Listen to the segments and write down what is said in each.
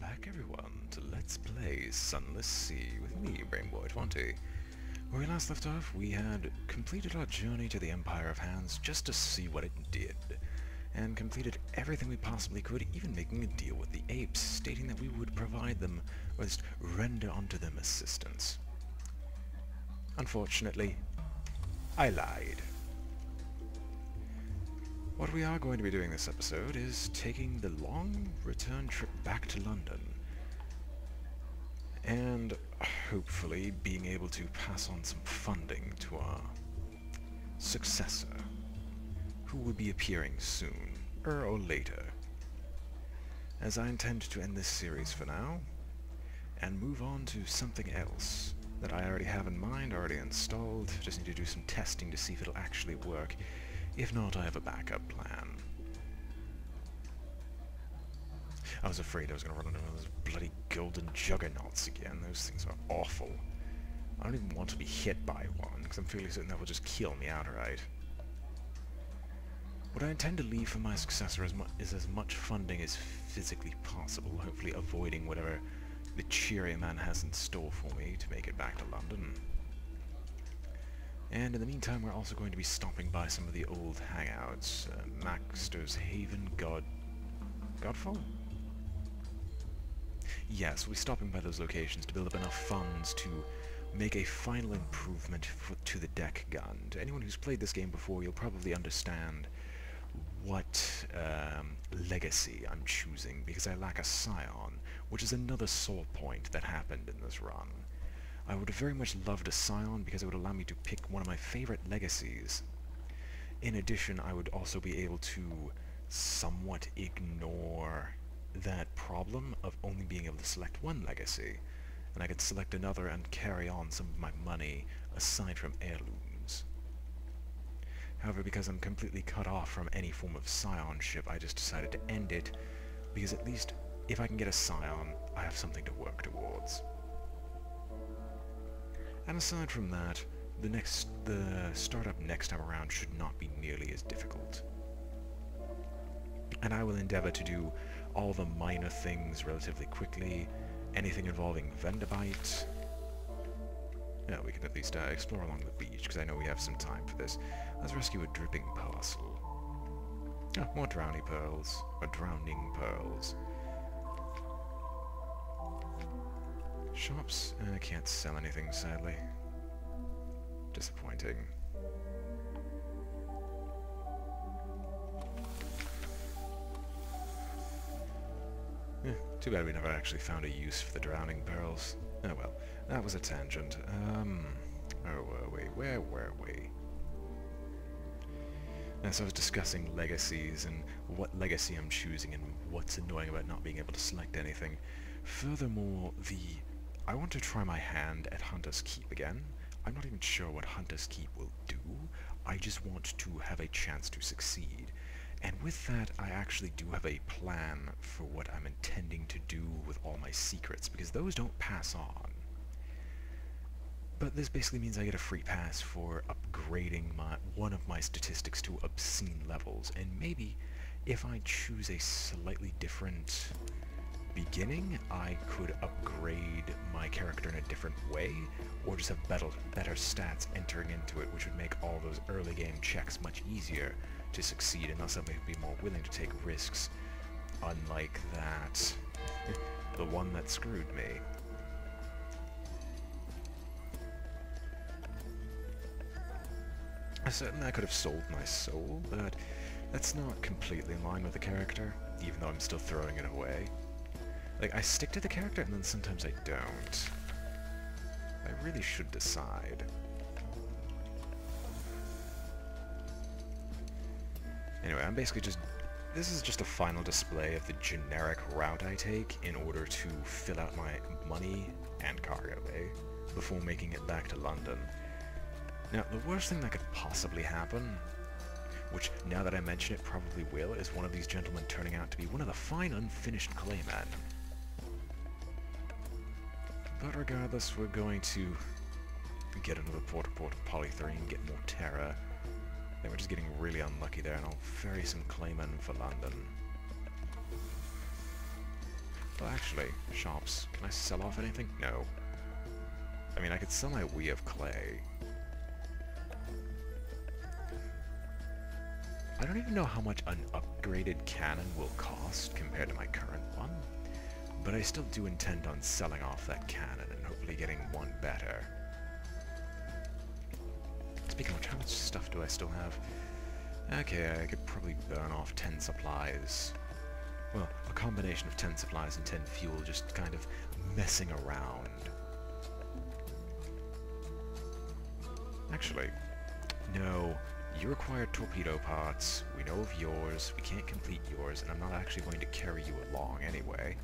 back everyone to Let's Play Sunless Sea with me, BrainBoy 20. Where we last left off, we had completed our journey to the Empire of Hands just to see what it did, and completed everything we possibly could, even making a deal with the apes, stating that we would provide them, or at least render unto them assistance. Unfortunately, I lied. What we are going to be doing this episode is taking the long return trip back to London, and hopefully being able to pass on some funding to our successor, who will be appearing soon, or later, as I intend to end this series for now, and move on to something else that I already have in mind, already installed. Just need to do some testing to see if it'll actually work. If not, I have a backup plan. I was afraid I was going to run into those bloody golden juggernauts again. Those things are awful. I don't even want to be hit by one, because I'm fairly certain that will just kill me outright. What I intend to leave for my successor is as much funding as physically possible, hopefully avoiding whatever the cheery man has in store for me to make it back to London. And in the meantime, we're also going to be stopping by some of the old hangouts. Maxter's Haven, Godfall? Yes, we'll be stopping by those locations to build up enough funds to make a final improvement to the deck gun. To anyone who's played this game before, you'll probably understand what legacy I'm choosing, because I lack a Scion, which is another sore point that happened in this run. I would have very much loved a Scion because it would allow me to pick one of my favorite legacies. In addition, I would also be able to somewhat ignore that problem of only being able to select one legacy, and I could select another and carry on some of my money aside from heirlooms. However, because I'm completely cut off from any form of Scionship, I just decided to end it, because at least if I can get a Scion, I have something to work towards. And aside from that, the startup next time around should not be nearly as difficult. And I will endeavor to do all the minor things relatively quickly, anything involving Vendabite. Yeah, we can at least explore along the beach, because I know we have some time for this. Let's rescue a dripping parcel. Oh, more drowning pearls. Shops? I can't sell anything, sadly. Disappointing. Too bad we never actually found a use for the drowning pearls. Oh well, that was a tangent. Where were we? So I was discussing legacies and what legacy I'm choosing and what's annoying about not being able to select anything. Furthermore, I want to try my hand at Hunter's Keep again. I'm not even sure what Hunter's Keep will do. I just want to have a chance to succeed. And with that, I actually do have a plan for what I'm intending to do with all my secrets, because those don't pass on. But this basically means I get a free pass for upgrading one of my statistics to obscene levels, and maybe if I choose a slightly different beginning, I could upgrade my character in a different way, or just have better stats entering into it, which would make all those early game checks much easier to succeed, and thus I may be more willing to take risks, unlike that, the one that screwed me. Certainly I could have sold my soul, but that's not completely in line with the character, even though I'm still throwing it away. Like, I stick to the character, and then sometimes I don't. I really should decide. Anyway, I'm basically this is just a final display of the generic route I take in order to fill out my money and cargo bay before making it back to London. Now, the worst thing that could possibly happen, which now that I mention it probably will, is one of these gentlemen turning out to be one of the fine unfinished claymen. But regardless, we're going to get another port of polytherine, get more terra. Then we're just getting really unlucky there, and I'll ferry some claymen for London. Well, actually, shops. Can I sell off anything? No. I mean, I could sell my Wheel of Clay. I don't even know how much an upgraded cannon will cost compared to my current one, but I still do intend on selling off that cannon and hopefully getting one better. Speaking of which, how much stuff do I still have? Okay, I could probably burn off 10 supplies. Well, a combination of 10 supplies and 10 fuel, just kind of messing around. Actually, no. You require torpedo parts, we know of yours, we can't complete yours, and I'm not actually going to carry you along anyway.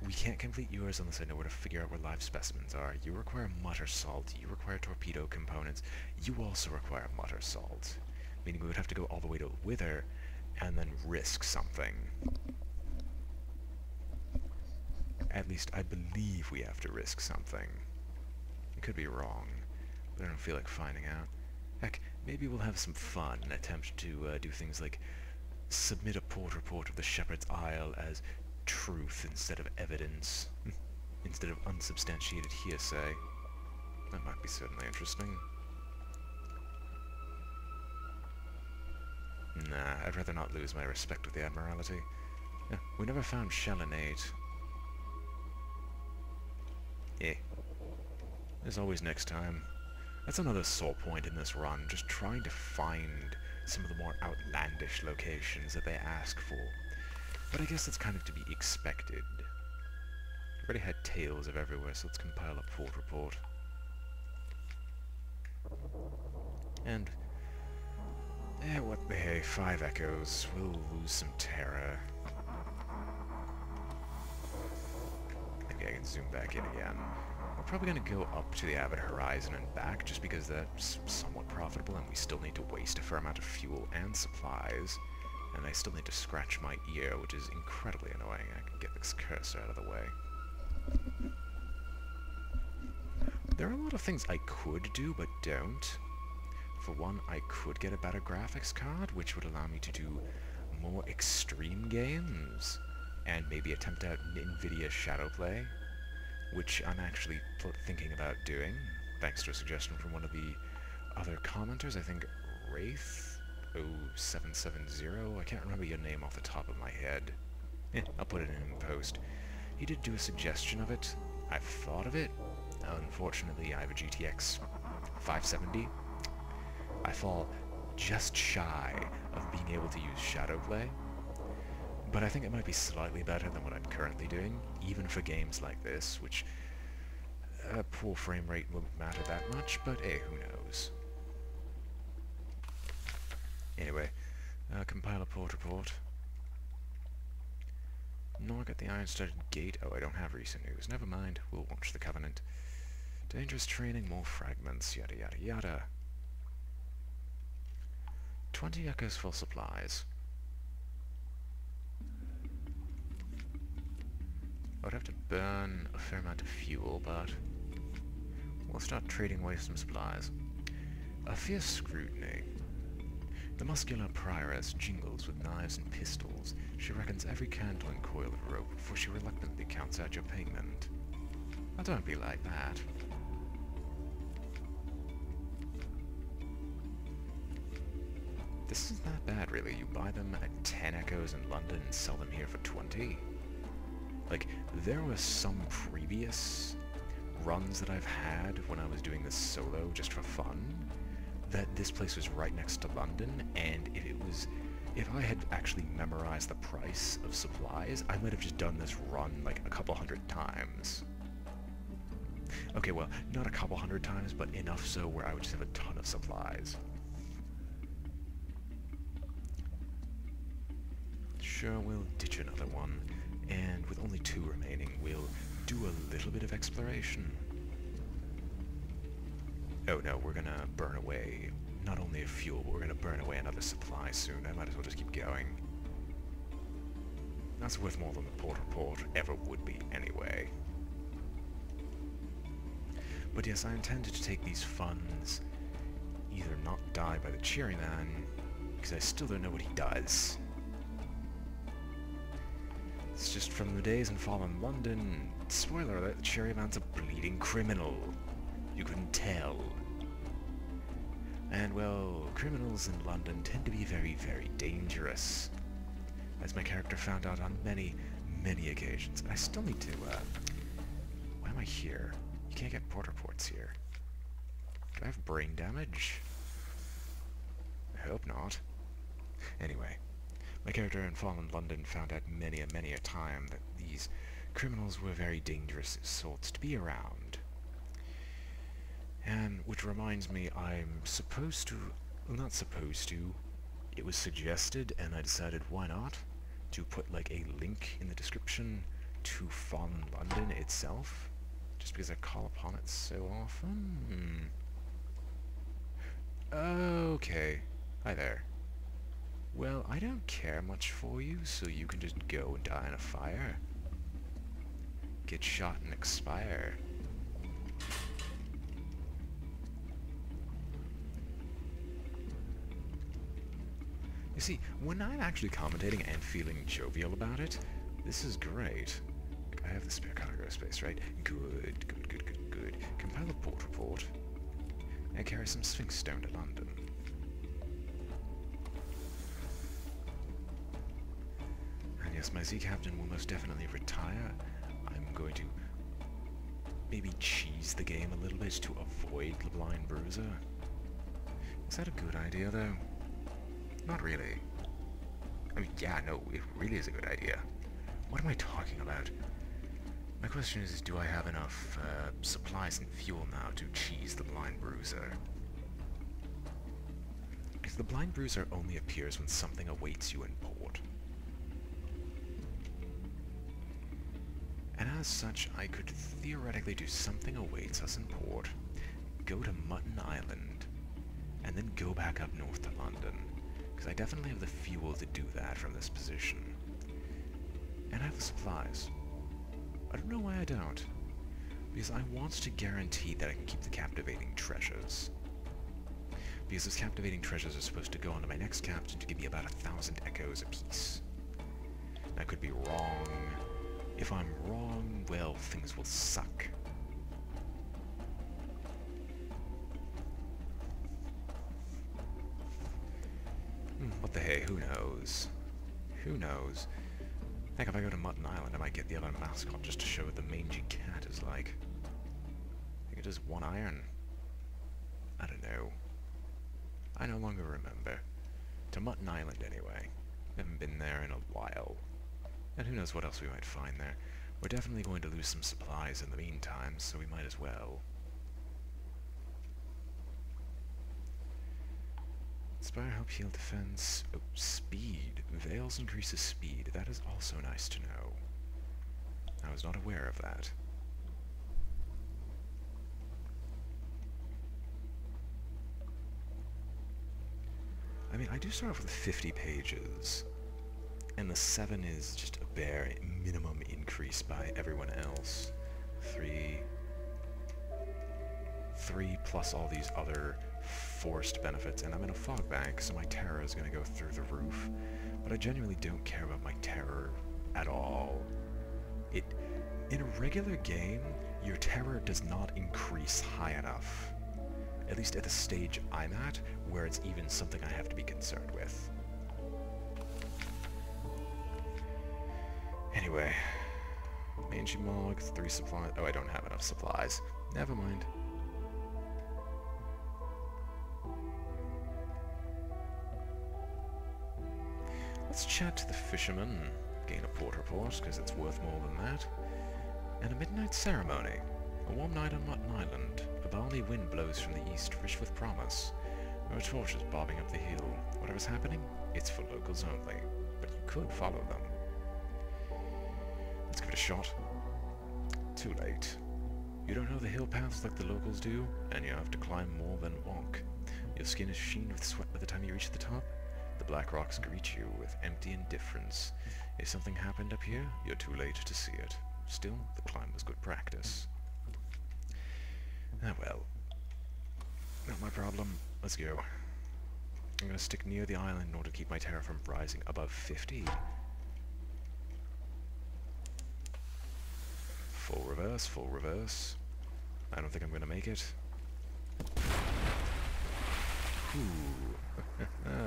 We can't complete yours unless I know where to figure out where live specimens are. You require mutter salt, you require torpedo components, you also require mutter salt. Meaning we would have to go all the way to Wither, and then risk something. At least I believe we have to risk something. I could be wrong, but I don't feel like finding out. Heck, maybe we'll have some fun and attempt to do things like submit a port report of the Shepherd's Isle as truth instead of evidence, instead of unsubstantiated hearsay. That might be certainly interesting. Nah, I'd rather not lose my respect with the Admiralty. Yeah, we never found Shellonate. Eh. There's always next time. That's another sore point in this run, just trying to find some of the more outlandish locations that they ask for. But I guess that's kind of to be expected. I've already had tales of everywhere, so let's compile a port report. And what the hey, 5 echoes. We'll lose some terror. Maybe I can zoom back in again. We're probably going to go up to the Avid Horizon and back, just because that's somewhat profitable, and we still need to waste a fair amount of fuel and supplies. And I still need to scratch my ear, which is incredibly annoying. I can get this cursor out of the way. There are a lot of things I could do, but don't. For one, I could get a better graphics card, which would allow me to do more extreme games, and maybe attempt out NVIDIA Shadowplay, which I'm actually thinking about doing, thanks to a suggestion from one of the other commenters, I think Wraith 0770, I can't remember your name off the top of my head. I'll put it in post. He did do a suggestion of it. I've thought of it. Unfortunately, I have a GTX 570. I fall just shy of being able to use Shadowplay, but I think it might be slightly better than what I'm currently doing, even for games like this, which poor frame rate won't matter that much, but hey, who knows. Anyway, compile a port report. Knock at the iron-studded gate. Oh, I don't have recent news. Never mind, we'll watch the Covenant. Dangerous training, more fragments, yada yada yada. 20 echoes for supplies. I would have to burn a fair amount of fuel, but we'll start trading away some supplies. A fierce scrutiny. The muscular prioress jingles with knives and pistols. She reckons every candle and coil of rope before she reluctantly counts out your payment. Oh, don't be like that. This isn't that bad, really. You buy them at 10 echoes in London and sell them here for 20. Like, there were some previous runs that I've had when I was doing this solo just for fun, that this place was right next to London, and if I had actually memorized the price of supplies, I might have just done this run like a couple hundred times. Okay, well, not a couple hundred times, but enough so where I would just have a ton of supplies. Sure, we'll ditch another one, and with only 2 remaining, we'll do a little bit of exploration. Oh no, we're gonna burn away not only a fuel, but we're gonna burn away another supply soon. I might as well just keep going. That's worth more than the port report ever would be anyway. But yes, I intended to take these funds, either not die by the cheery man, because I still don't know what he does. It's just from the days in fallen London. Spoiler alert, Cherry Man's a bleeding criminal. You couldn't tell. And, well, criminals in London tend to be very, very dangerous. As my character found out on many, many occasions. I still need to, why am I here? You can't get port reports here. Do I have brain damage? I hope not. Anyway, my character in Fallen London found out many a time that these criminals were very dangerous sorts to be around. And which reminds me, I'm supposed to... well, not supposed to. It was suggested, and I decided why not, to put like a link in the description to Fallen London itself, just because I call upon it so often. Okay. Hi there. Well, I don't care much for you, so you can just go and die in a fire. Get shot and expire. You see, when I'm actually commentating and feeling jovial about it, this is great. I have the spare cargo space, right? Good. Compile a port report. And carry some Sphinx stone to London. And yes, my Z Captain will most definitely retire. I'm going to maybe cheese the game a little bit to avoid the Blind Bruiser. Is that a good idea, though? Not really. I mean, yeah, no, it really is a good idea. What am I talking about? My question is do I have enough supplies and fuel now to cheese the Blind Bruiser? Because the Blind Bruiser only appears when something awaits you in port. And as such, I could theoretically do something awaits us in port, go to Mutton Island, and then go back up north to London. Because I definitely have the fuel to do that from this position. And I have the supplies. I don't know why I don't. Because I want to guarantee that I can keep the captivating treasures. Because those captivating treasures are supposed to go onto my next captain to give me about 1,000 echoes apiece. I could be wrong. If I'm wrong, well, things will suck. What the hey, who knows? Who knows? Heck, if I go to Mutton Island, I might get the other mascot just to show what the mangy cat is like. I think it is 1 iron. I don't know. I no longer remember. To Mutton Island, anyway. Haven't been there in a while. And who knows what else we might find there. We're definitely going to lose some supplies in the meantime, so we might as well. Inspire, help, heal, defense. Oh, speed. Veils increases speed. That is also nice to know. I was not aware of that. I mean, I do start off with 50 pages, and the 7 is just a bare minimum increase by everyone else. 3 plus all these other forced benefits, and I'm in a fog bank, so my terror is going to go through the roof. But I genuinely don't care about my terror at all. In a regular game, your terror does not increase high enough. At least at the stage I'm at, where it's even something I have to be concerned with. Anyway, Mangy Mog, 3 supplies. Oh, I don't have enough supplies. Never mind. Let's chat to the fisherman, gain a port report, because it's worth more than that. And a midnight ceremony. A warm night on Mutton Island. A balmy wind blows from the east, rich with promise. There are torches bobbing up the hill. Whatever's happening, it's for locals only. But you could follow them. Let's give it a shot. Too late. You don't know the hill paths like the locals do, and you have to climb more than walk. Your skin is sheen with sweat by the time you reach the top. The black rocks greet you with empty indifference. If something happened up here, you're too late to see it. Still, the climb was good practice. Ah well. Not my problem. Let's go. I'm gonna stick near the island in order to keep my terror from rising above 50. reverse, full reverse. I don't think I'm gonna make it. Ooh.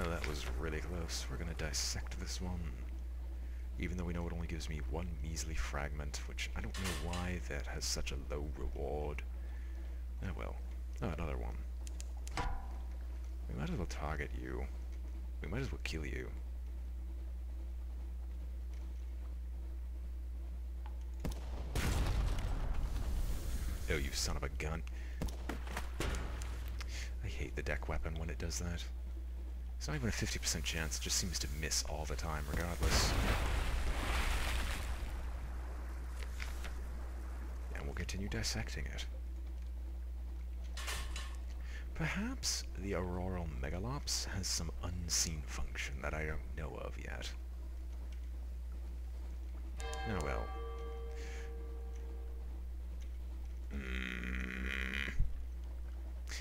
That was really close. We're gonna dissect this one. Even though we know it only gives me one measly fragment, which I don't know why that has such a low reward. Oh well. Oh, another one. We might as well target you. We might as well kill you. Oh, you son of a gun. I hate the deck weapon when it does that. It's not even a 50% chance, it just seems to miss all the time, regardless. And we'll continue dissecting it. Perhaps the Auroral Megalops has some unseen function that I don't know of yet. Oh well.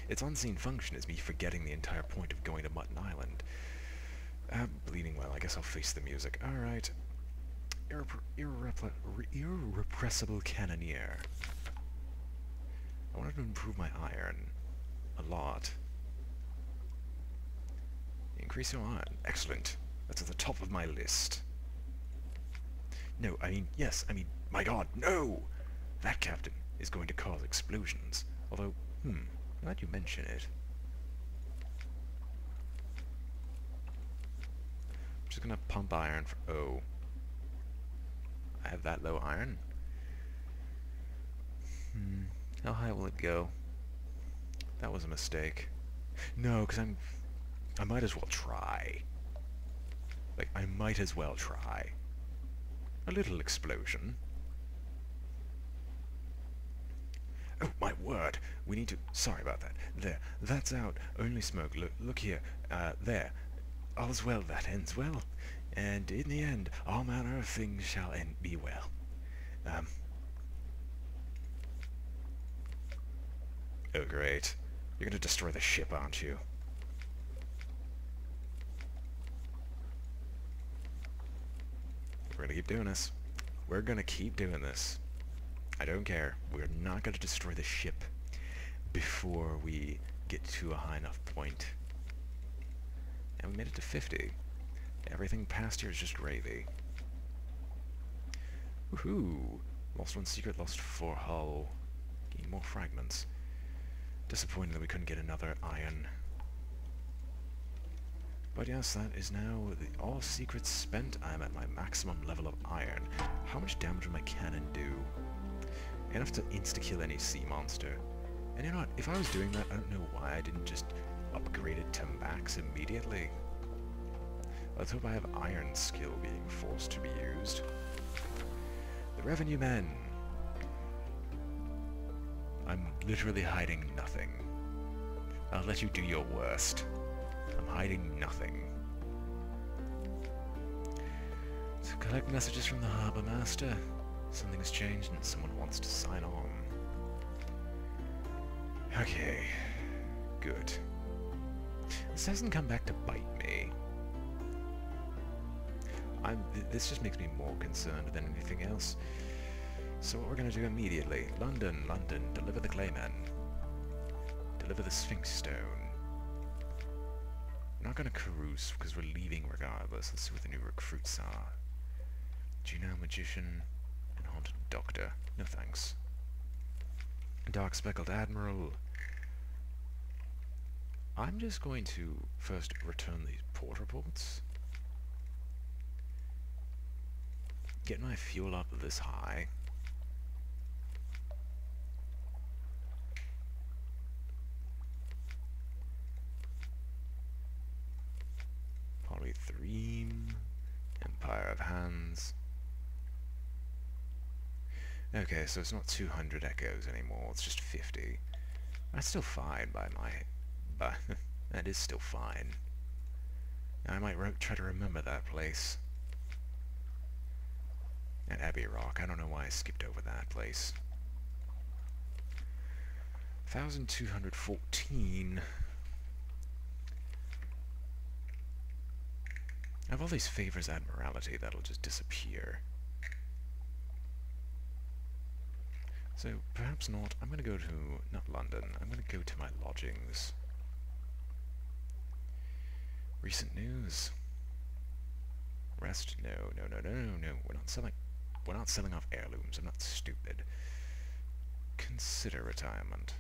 Its unseen function is me forgetting the entire point of going to Mutton Island. Bleeding well, I guess I'll face the music. Alright. Irrepressible Cannoneer. I wanted to improve my iron. A lot. Increase your iron. Excellent. That's at the top of my list. No, I mean, yes, I mean, my god, no! That captain is going to cause explosions. Although, glad you mention it. I'm just gonna pump iron for... Oh. I have that low iron? How high will it go? That was a mistake. No, because I might as well try. Like, I might as well try. A little explosion. Oh, my word! We need to... Sorry about that. There. That's out. Only smoke. Look here. There. All's well that ends well. And in the end, all manner of things shall be well. Oh, great. You're gonna destroy the ship, aren't you? We're gonna keep doing this. We're gonna keep doing this. I don't care. We're not gonna destroy the ship before we get to a high enough point. And we made it to 50. Everything past here is just gravy. Woohoo! Lost one secret, lost 4 hull. Gain more fragments. Disappointed that we couldn't get another iron. But yes, that is now all secrets spent. I'm at my maximum level of iron. How much damage will my cannon do? Enough to insta-kill any sea monster. And you know what, if I was doing that, I don't know why I didn't just upgrade it to max immediately. Let's hope I have iron skill being forced to be used. The revenue men! I'm literally hiding nothing. I'll let you do your worst. I'm hiding nothing. To collect messages from the Harbour Master. Something has changed and someone wants to sign on. Okay. Good. This hasn't come back to bite me. This just makes me more concerned than anything else. So what we're going to do immediately... London, London, deliver the Clayman. Deliver the Sphinx Stone. We're not going to cruise, because we're leaving regardless. Let's see what the new recruits are. Genome Magician and Haunted Doctor. No thanks. Dark Speckled Admiral. I'm just going to first return these port reports. Get my fuel up this high. Polythreme. Empire of Hands. Okay, so it's not 200 echoes anymore, it's just 50. That's still fine by my... that is still fine. I might try to remember that place. At Abbey Rock, I don't know why I skipped over that place. 1214. I have all these favors admiralty that'll just disappear. So, perhaps not. I'm going to go to, not London, I'm going to go to my lodgings. Recent news. Rest? No, no, no, no, no, no. We're not selling off heirlooms. I'm not stupid. Consider retirement.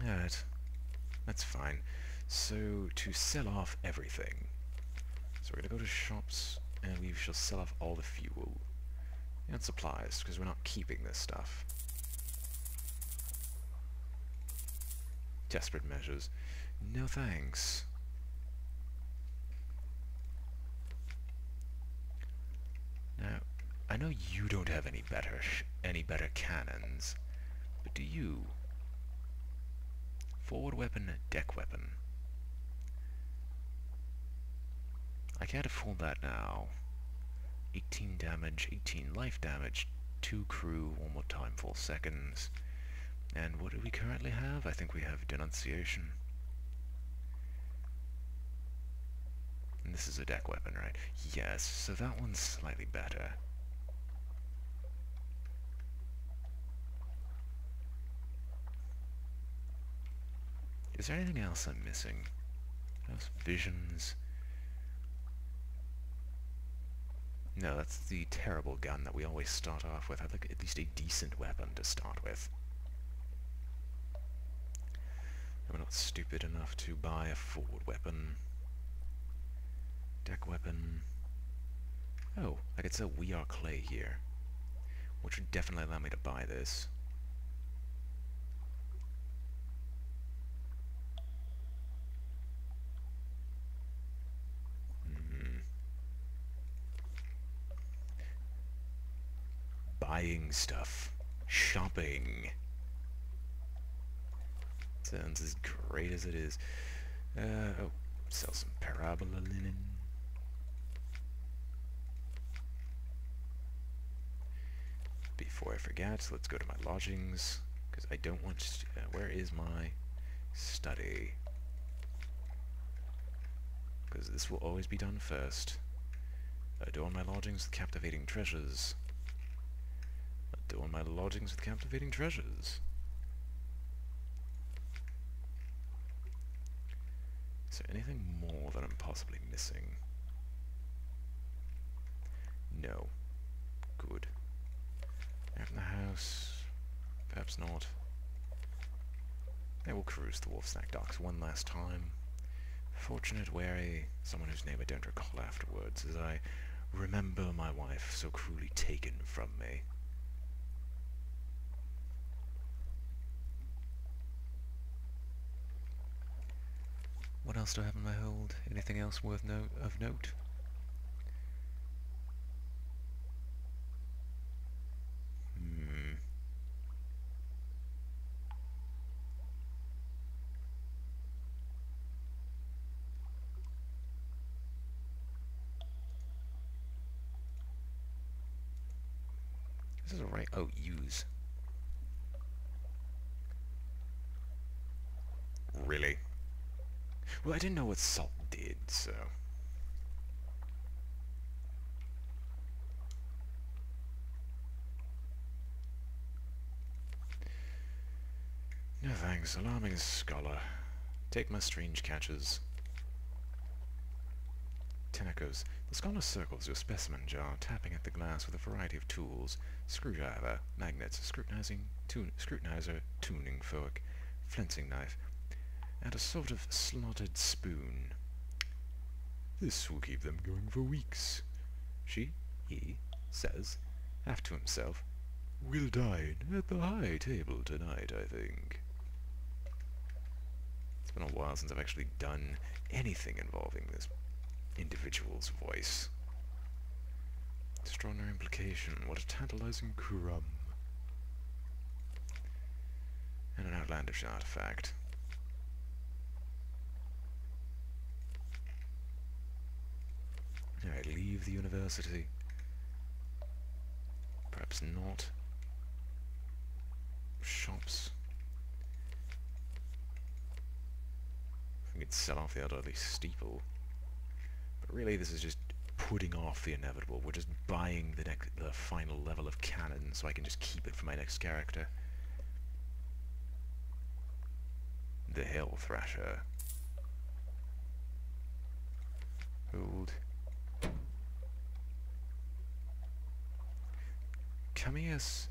Alright. That's fine. So, to sell off everything. So we're going to go to shops, and we shall sell off all the fuel. And supplies, because we're not keeping this stuff. Desperate measures. No thanks. Now, I know you don't have any better cannons, but do you? Forward weapon, deck weapon. I can't afford that now. 18 damage, 18 life damage, 2 crew, 1 more time, 4 seconds. And what do we currently have? I think we have denunciation. And this is a deck weapon, right? Yes, so that one's slightly better. Is there anything else I'm missing? Visions? No, that's the terrible gun that we always start off with. I'd like at least a decent weapon to start with. We're not stupid enough to buy a forward weapon. Deck weapon. Oh, I could sell We Are Clay here, which would definitely allow me to buy this. Buying stuff. Shopping. Sounds as great as it is. Oh, sell some parabola linen. Before I forget, let's go to my lodgings, because I don't want to... where is my study? Because this will always be done first. Adorn my lodgings with captivating treasures. Adorn my lodgings with captivating treasures. Is there anything more that I'm possibly missing? No. Good. Out in the house. Perhaps not. I will cruise the Wolfsnack docks one last time. Fortunate, wary, someone whose name I don't recall afterwards, as I remember my wife so cruelly taken from me. What else do I have in my hold? Anything else worth of note? This is alright. Oh, use. Really? Well, I didn't know what salt did, so... No thanks, alarming scholar. Take my strange catches. 10 echoes. The scholar circles your specimen jar, tapping at the glass with a variety of tools. Screwdriver, magnets, scrutinizer, tuning fork, flensing knife, and a sort of slotted spoon. This will keep them going for weeks. He says, half to himself, we'll dine at the high table tonight, I think. It's been a while since I've actually done anything involving this individual's voice. Extraordinary implication. What a tantalizing crumb. And an outlandish artifact. I leave the university. Perhaps not. Shops. I could sell off the elderly steeple. But really, this is just putting off the inevitable. We're just buying the final level of canon so I can just keep it for my next character. The Hell Thrasher. Hold. Caminus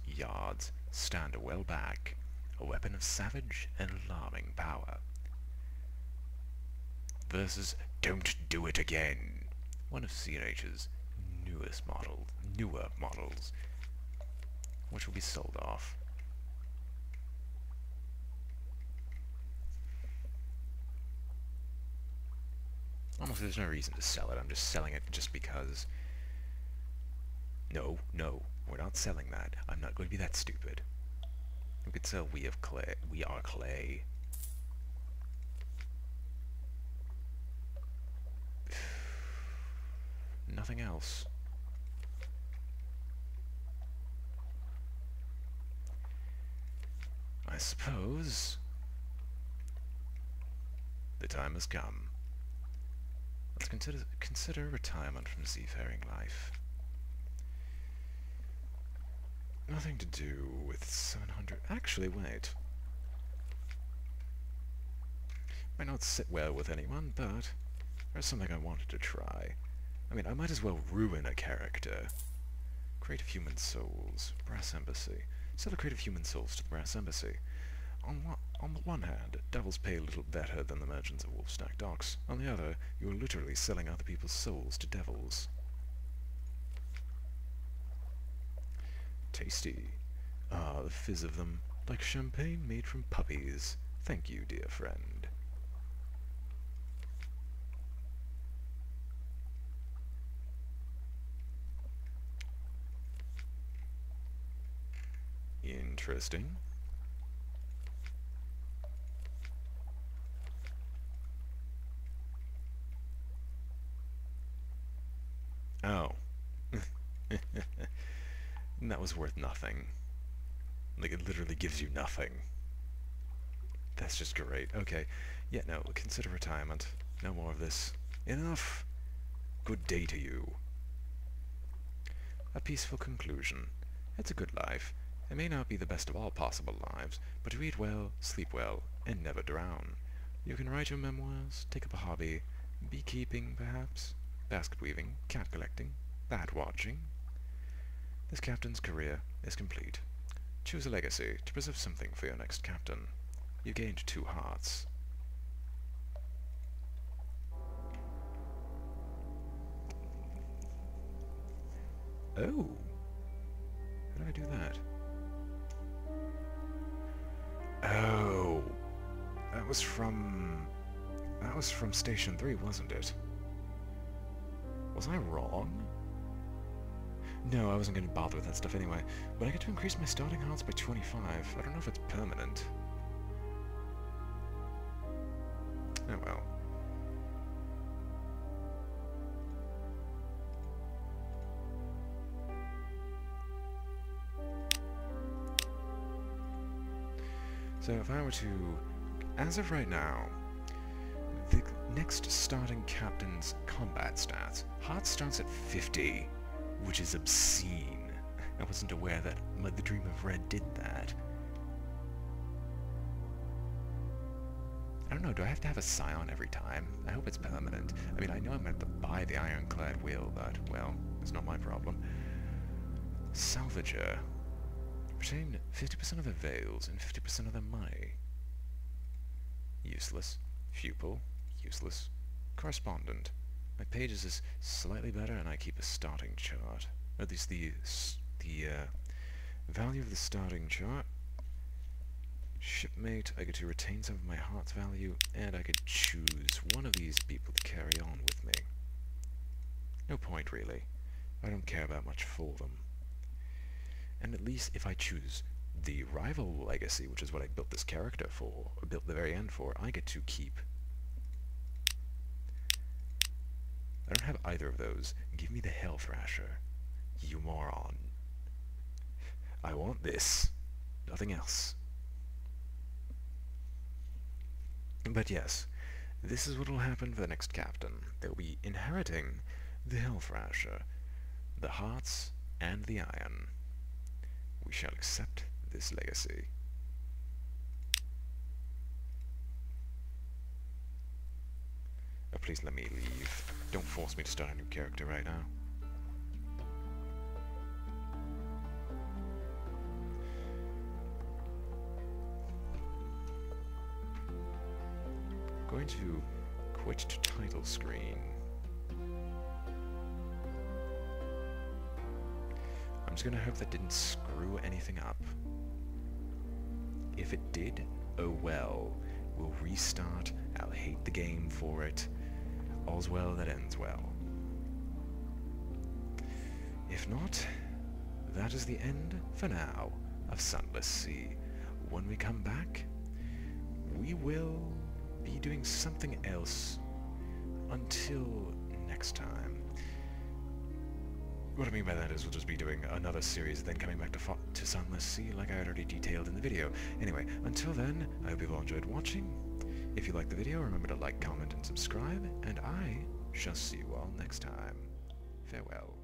yards stand well back, a weapon of savage and alarming power. Versus Don't Do It Again, one of CNH's newer models, which will be sold off. Honestly, there's no reason to sell it. I'm just selling it just because. No, we're not selling that. I'm not going to be that stupid. We could sell We Are Clay. Nothing else. I suppose the time has come. Let's consider retirement from seafaring life. Nothing to do with 700... Actually, wait. Might not sit well with anyone, but there's something I wanted to try. I mean, I might as well ruin a character. Creative Human Souls. Brass Embassy. Sell a Creative Human Souls to the Brass Embassy. On the one hand, devils pay a little better than the merchants of Wolfstack Docks. On the other, you are literally selling other people's souls to devils. Tasty. Ah, the fizz of them, like champagne made from puppies. Thank you, dear friend. Interesting. Oh. That was worth nothing. Like, it literally gives you nothing. That's just great. Okay. Yeah, no, consider retirement. No more of this. Enough! Good day to you. A peaceful conclusion. It's a good life. It may not be the best of all possible lives, but to eat well, sleep well, and never drown. You can write your memoirs, take up a hobby, beekeeping, perhaps, basket weaving, cat collecting, bat watching. This captain's career is complete. Choose a legacy to preserve something for your next captain. You gained 2 hearts. Oh! How did I do that? Oh! That was from Station 3, wasn't it? Was I wrong? No, I wasn't going to bother with that stuff anyway, but I get to increase my starting hearts by 25. I don't know if it's permanent. Oh well. So if I were to, as of right now, the next starting captain's combat stats, heart starts at 50. Which is obscene. I wasn't aware that the Dream of Red did that. I don't know, do I have to have a scion every time? I hope it's permanent. I mean, I know I'm going to have to buy the ironclad wheel, but, well, it's not my problem. Salvager. Retain 50% of their veils and 50% of their money. Useless. Pupil. Useless. Correspondent. My pages is slightly better, and I keep a starting chart. Or at least the value of the starting chart. Shipmate, I get to retain some of my heart's value, and I could choose one of these people to carry on with me. No point, really. I don't care about much for them. And at least if I choose the rival legacy, which is what I built this character for, or built the very end for, I get to keep. I don't have either of those. Give me the Hell Thrasher. You moron. I want this. Nothing else. But yes, this is what will happen for the next captain. They'll be inheriting the Hellthrasher, the hearts, and the iron. We shall accept this legacy. Oh, please let me leave. Don't force me to start a new character right now. Going to quit to title screen. I'm just gonna hope that didn't screw anything up. If it did, oh well. We'll restart, I'll hate the game for it. All's well that ends well. If not, that is the end, for now, of Sunless Sea. When we come back, we will be doing something else until next time. What I mean by that is we'll just be doing another series, then coming back to Sunless Sea like I already detailed in the video. Anyway, until then, I hope you've all enjoyed watching. If you liked the video, remember to like, comment, and subscribe, and I shall see you all next time. Farewell.